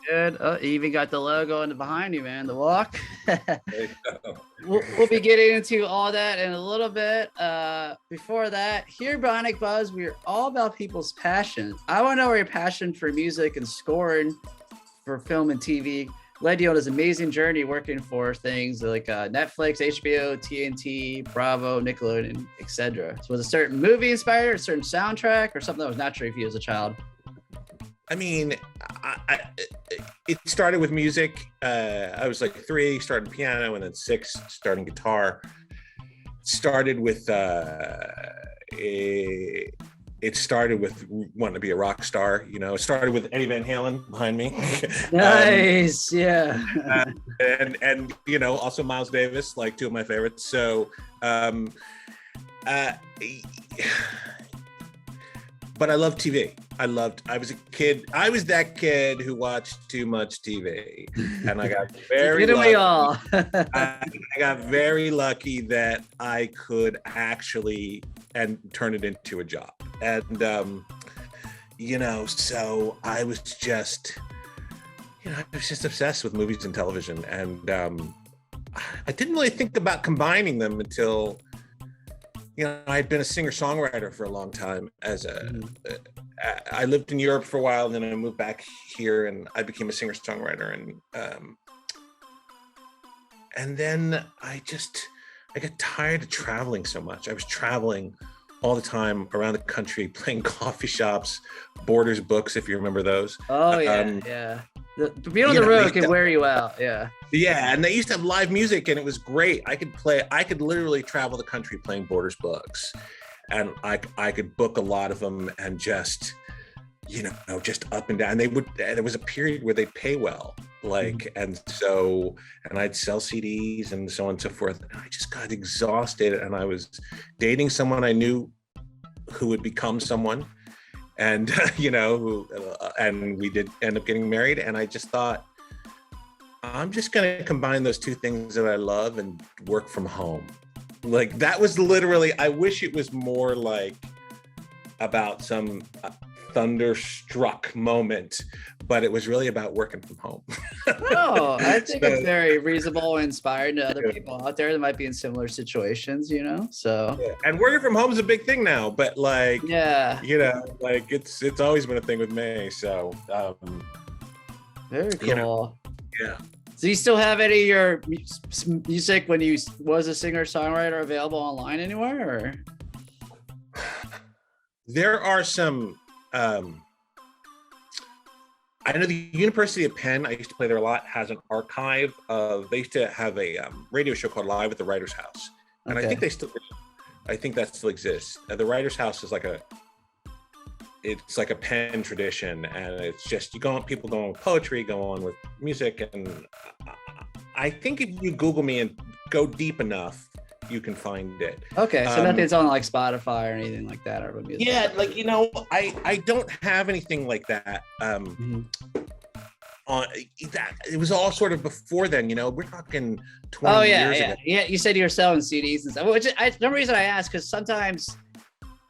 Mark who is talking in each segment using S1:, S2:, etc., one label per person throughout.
S1: Good. You even got the logo in the behind you, man. The walk.
S2: There you go.
S1: We'll be getting into all that in a little bit. Before that, here at Bionic Buzz, we're all about people's passion. I want to know where your passion for music and scoring for film and TV led you on this amazing journey working for things like Netflix, HBO, TNT, Bravo, Nickelodeon, etc. So was a certain movie inspired, a certain soundtrack, or something that was natural for you as a child?
S2: I mean, it started with music. I was like 3, started piano, and then 6, starting guitar. Started with it started with wanting to be a rock star. You know, it started with Eddie Van Halen behind me.
S1: Nice, yeah.
S2: And you know, also Miles Davis, like 2 of my favorites. So, but I love TV. I was a kid. I was that kid who watched too much TV, and I got very
S1: Didn't we
S2: lucky.
S1: all?
S2: I got very lucky that I could actually and turn it into a job. And you know, so I was just, you know, I was just obsessed with movies and television, and I didn't really think about combining them until, you know, I'd been a singer-songwriter for a long time. I lived in Europe for a while, and then I moved back here, and I became a singer-songwriter, and then I got tired of traveling so much. I was traveling all the time around the country, playing coffee shops, Borders books, if you remember those.
S1: Oh yeah, yeah. Being on the road can wear you out. Yeah.
S2: Yeah, and they used to have live music, and it was great. I could literally travel the country playing Borders books, and I could book a lot of them, and just, you know, just up and down. There was a period where they'd pay well, like, and I'd sell CDs and so on and so forth. And I just got exhausted, and I was dating someone I knew who would become someone, and you know, and we did end up getting married. And I just thought, I'm just going to combine those 2 things that I love and work from home. Like, that was literally, I wish it was more like about some thunderstruck moment, but it was really about working from home.
S1: Oh, I think it's very reasonable and inspiring to other people out there that might be in similar situations, you know? So,
S2: yeah. And working from home is a big thing now, but like,
S1: yeah,
S2: you know, like it's always been a thing with me. So,
S1: very cool.
S2: You know, yeah.
S1: So you still have any of your music when you was a singer-songwriter available online anywhere, or?
S2: There are some, I know the University of Penn, I used to play there a lot, has an archive of, they used to have a radio show called Live at the Writer's House. And
S1: Okay.
S2: I think that still exists. The Writer's House is it's like a Penn tradition, and it's just, people go on with poetry, go on with music, and I think if you Google me and go deep enough, you can find it.
S1: Okay, so nothing's on like Spotify or anything like that, or music.
S2: Yeah, like, you know, I don't have anything like that. On that, it was all sort of before then, you know. We're talking 20 years ago.
S1: Yeah. You said you were selling CDs and stuff. The reason I ask, because sometimes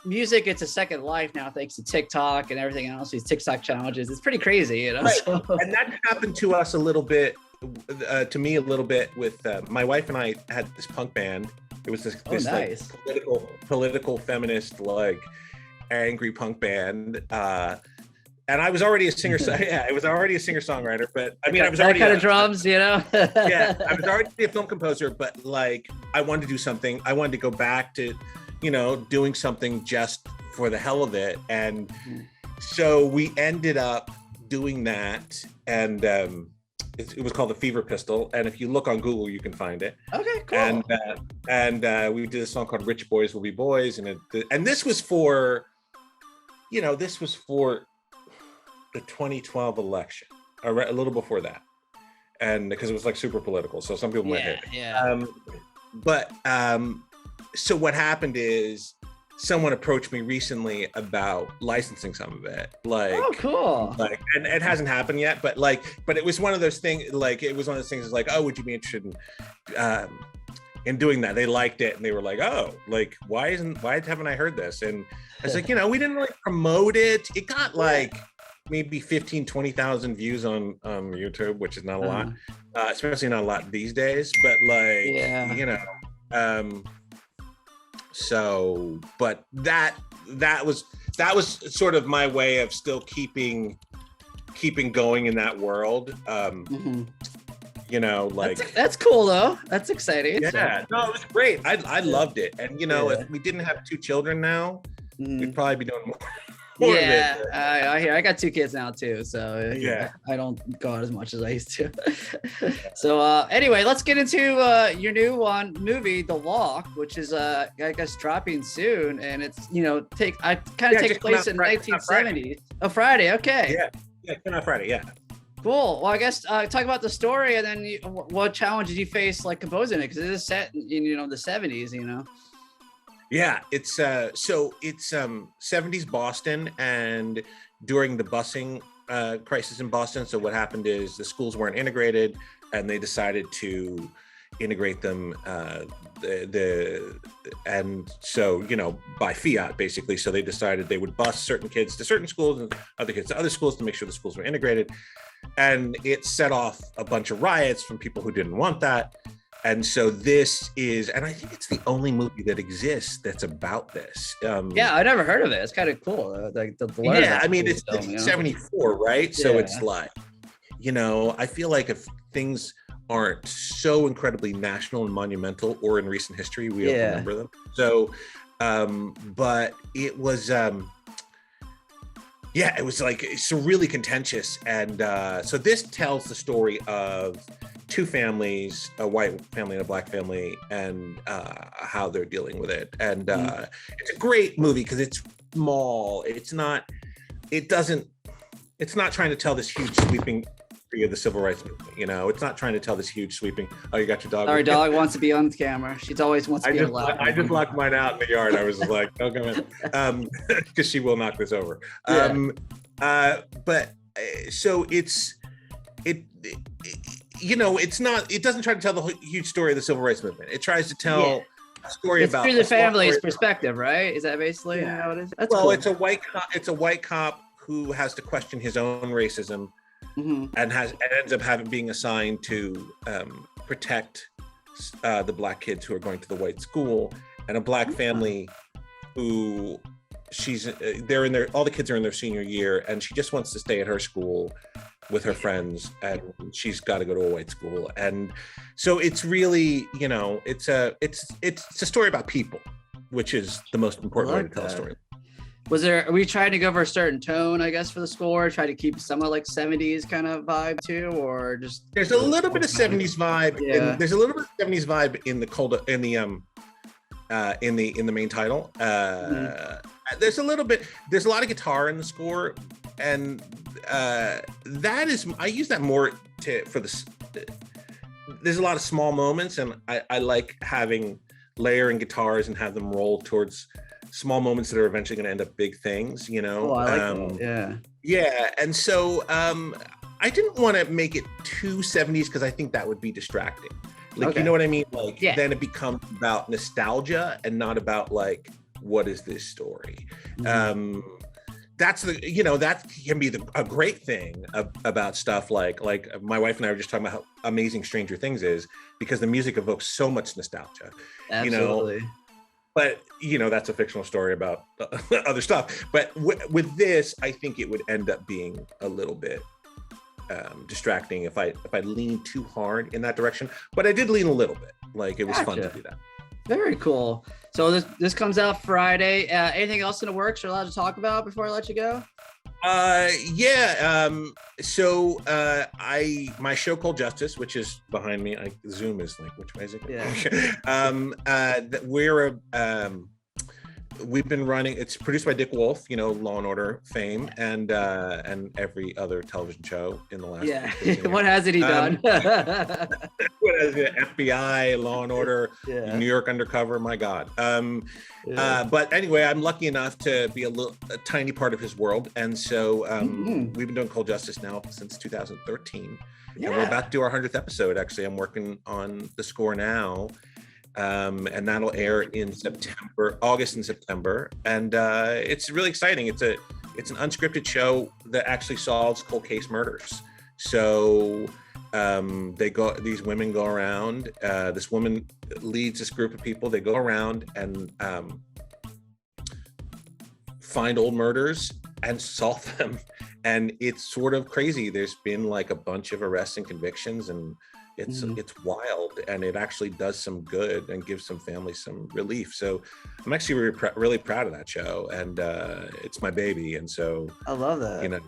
S1: music gets a second life now thanks to TikTok and everything else. These TikTok challenges, it's pretty crazy, you know.
S2: Right.
S1: So.
S2: And that happened to us a little bit, to me a little bit with my wife and I had this punk band. It was this
S1: nice.
S2: like political feminist, like angry punk band. And I was already a singer. Yeah, I was already a singer-songwriter, but I mean, I was already
S1: that kind of drums, you know.
S2: Yeah, I was already a film composer, but like, I wanted to do something. I wanted to go back to, you know, doing something just for the hell of it. And so we ended up doing that, and it was called the Fever Pistol. And if you look on Google, you can find it.
S1: Okay, cool.
S2: And we did a song called "Rich Boys Will Be Boys," and this was for, you know, this was for the 2012 election, or a little before that, and because it was like super political, so some people might hate it.
S1: Yeah.
S2: So what happened is, someone approached me recently about licensing some of it. Like,
S1: oh, cool.
S2: Like, and it hasn't happened yet, but it was one of those things. Like, it was one of those things. Like, oh, would you be interested in doing that? They liked it, and they were like, oh, like, why haven't I heard this? And I was like, you know, we didn't really promote it. It got like maybe 15, 20,000 views on YouTube, which is not a lot, especially not a lot these days. But like, you know, so, but that was sort of my way of still keeping going in that world. You know, like
S1: that's cool though. That's exciting.
S2: Yeah, no, it was great. I loved it. And you know, if we didn't have 2 children now, we'd probably be doing more.
S1: I hear. I got 2 kids now too, so I don't go out as much as I used to. So anyway, let's get into your new movie, The Walk, which is I guess dropping soon, and it's takes place in 1970s. Oh, Friday. Okay.
S2: Yeah, coming out Friday. Yeah.
S1: Cool. Well, I guess talk about the story, and then what challenges you face like composing it, because it is set in the 70s.
S2: Yeah, it's 70s Boston, and during the busing crisis in Boston. So what happened is the schools weren't integrated, and they decided to integrate them and so by fiat basically. So they decided they would bus certain kids to certain schools and other kids to other schools to make sure the schools were integrated, and it set off a bunch of riots from people who didn't want that. And so this is, and I think it's the only movie that exists that's about this.
S1: I never heard of it. It's kind of cool. Like
S2: I mean, it's 74, right? So it's like, I feel like if things aren't so incredibly national and monumental, or in recent history, we don't remember them. So, but it was, it was like, it's really contentious. And so this tells the story of 2 families, a white family and a black family, and how they're dealing with it. And it's a great movie because it's small. It's not trying to tell this huge sweeping history of the civil rights movement. It's not trying to tell this huge sweeping. Oh, you got your dog?
S1: Our dog wants to be on camera. She's always wants to be allowed.
S2: I just locked mine out in the yard. I was just like, don't come in, because she will knock this over. But so it's it doesn't try to tell the huge story of the civil rights movement. It tries to tell a story about
S1: through the family's perspective, right? Is that basically how it is? That's
S2: cool.
S1: Well,
S2: it's a white cop who has to question his own racism, and ends up being assigned to protect the black kids who are going to the white school, and a black family who all the kids are in their senior year, and she just wants to stay at her school with her friends, and she's got to go to a white school. And so it's really, it's a story about people, which is the most important way to tell a story.
S1: Are we trying to go for a certain tone, I guess, for the score? Try to keep somewhat like 70s kind of vibe too, or just
S2: there's a little bit of 70s vibe. There's a little bit of 70s vibe in the main title. There's a lot of guitar in the score, and I use that more there's a lot of small moments, and I like having layering guitars and have them roll towards small moments that are eventually going to end up big things, I like
S1: that.
S2: And so I didn't want to make it too 70s because I think that would be distracting. Like, you know what I mean? Like, then it becomes about nostalgia and not about like, what is this story? That's that can be a great thing about stuff like my wife and I were just talking about how amazing Stranger Things is, because the music evokes so much nostalgia.
S1: Absolutely.
S2: But that's a fictional story about other stuff. But with this, I think it would end up being a little bit distracting if I lean too hard in that direction. But I did lean a little bit. Like, it was fun to do that.
S1: Very cool. So this comes out Friday. Anything else in the works you're allowed to talk about before I let you go?
S2: So my show called Justice, which is behind me. Zoom is like, which way is it? We've been running. It's produced by Dick Wolf, Law and Order fame, and every other television show in the last.
S1: What hasn't he done?
S2: What has it? FBI, Law and Order, New York Undercover. My God. But anyway, I'm lucky enough to be a tiny part of his world, and so we've been doing Cold Justice now since 2013, and we're about to do our 100th episode. Actually, I'm working on the score now. And that'll air in August and September. And it's really exciting. It's it's an unscripted show that actually solves cold case murders. So these women go around, this woman leads this group of people. They go around and find old murders and solve them. And it's sort of crazy. There's been like a bunch of arrests and convictions, and it's wild, and it actually does some good and gives some families some relief. So I'm actually really proud of that show, and it's my baby. And so
S1: I love that.
S2: You know,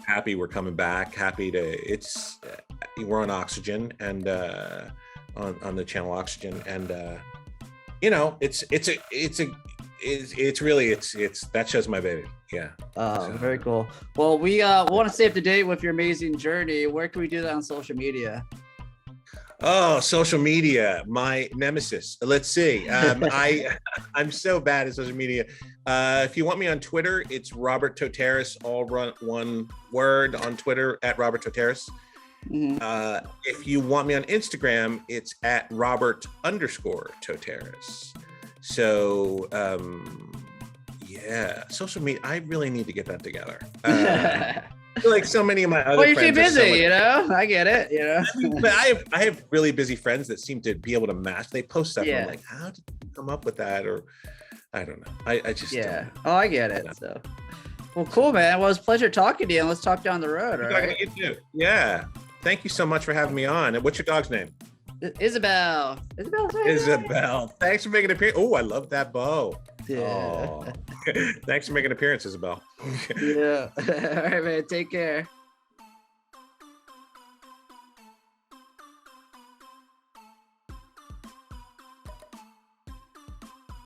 S2: happy we're coming back. Happy to we're on Oxygen and on the channel Oxygen, and you know, it's really that show's my baby. Yeah.
S1: So. Very cool. Well, we want to stay up to date with your amazing journey. Where can we do that on social media?
S2: Oh, social media, my nemesis. Let's see. I'm so bad at social media. If you want me on Twitter, it's Robert ToTeras, all one word on Twitter, at Robert ToTeras. If you want me on Instagram, it's at Robert_ToTeras. So yeah, social media. I really need to get that together. Like so many of my other
S1: you're
S2: friends
S1: too busy, you know. I get it, you know.
S2: But I have really busy friends that seem to be able to match. They post stuff, and I'm like, how did you come up with that? Or I don't know. I just don't.
S1: Oh, I get it. So, well, cool, man. Well, it was a pleasure talking to you, and let's talk down the road. All right.
S2: You too. Yeah. Thank you so much for having me on. And what's your dog's name?
S1: Isabel.
S2: Isabel. Thanks for making an appearance. Oh, I love that bow.
S1: Yeah.
S2: Thanks for making an appearance, Isabel.
S1: Yeah. All right, man. Take care.